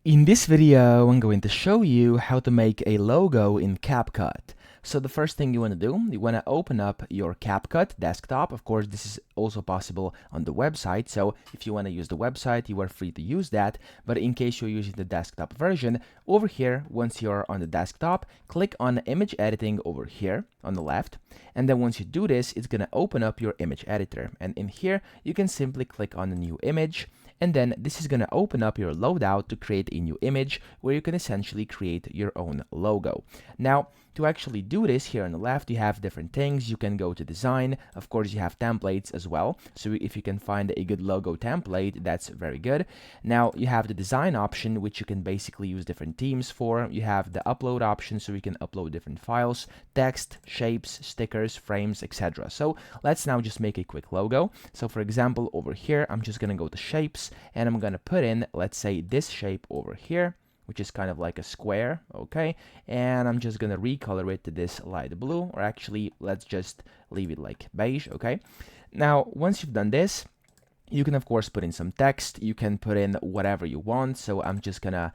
In this video, I'm going to show you how to make a logo in CapCut. So the first thing you want to do, you want to open up your CapCut desktop. Of course, this is also possible on the website. So if you want to use the website, you are free to use that. But in case you're using the desktop version, over here, once you're on the desktop, click on image editing over here on the left. And then once you do this, it's going to open up your image editor. And in here, you can simply click on a new image. And then this is going to open up your loadout to create a new image where you can essentially create your own logo. Now, to actually do this, here on the left, you have different things. You can go to design. Of course, you have templates as well. So if you can find a good logo template, that's very good. Now, you have the design option, which you can basically use different themes for. You have the upload option, so you can upload different files, text, shapes, stickers, frames, etc. So let's now just make a quick logo. So for example, over here, I'm just going to go to shapes, and I'm going to put in, let's say, this shape over here, which is kind of like a square, okay? And I'm just gonna recolor it to this light blue, or actually, let's just leave it like beige, okay? Now, once you've done this, you can, of course, put in some text. You can put in whatever you want. So I'm just gonna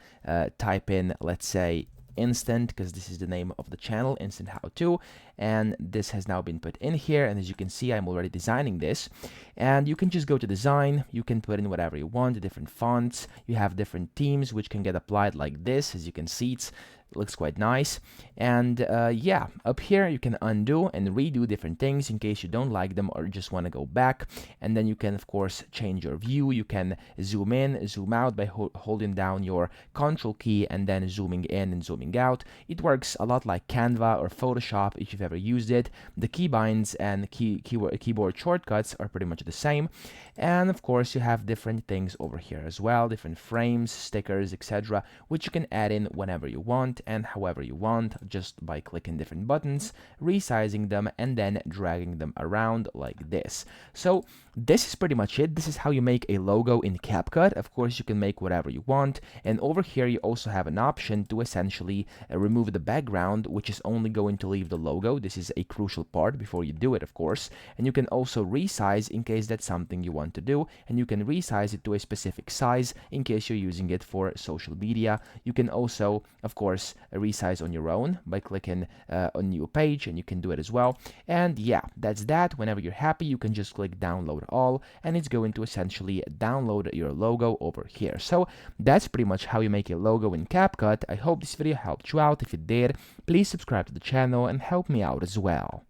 type in, let's say, instant, because this is the name of the channel, instant how to, and this has now been put in here. And as you can see, I'm already designing this, and you can just go to design. You can put in whatever you want, the different fonts. You have different themes which can get applied like this. As you can see, it looks quite nice. And yeah, up here you can undo and redo different things in case you don't like them or just want to go back. And then you can, of course, change your view. You can zoom in, zoom out by holding down your control key and then zooming in and zooming out. It works a lot like Canva or Photoshop if you've ever used it. The keybinds and keyboard shortcuts are pretty much the same. And of course, you have different things over here as well, different frames, stickers, etc., which you can add in whenever you want and however you want, just by clicking different buttons, resizing them, and then dragging them around like this. So this is pretty much it. This is how you make a logo in CapCut. Of course, you can make whatever you want. And over here, you also have an option to essentially remove the background, which is only going to leave the logo. This is a crucial part before you do it, of course. And you can also resize in case that's something you want to do. And you can resize it to a specific size in case you're using it for social media. You can also, of course, resize on your own by clicking on new page, and you can do it as well. And yeah, that's that. Whenever you're happy, you can just click download all, and it's going to essentially download your logo over here. So that's pretty much how you make a logo in CapCut. I hope this video helped you out. If it did, please subscribe to the channel and help me out as well.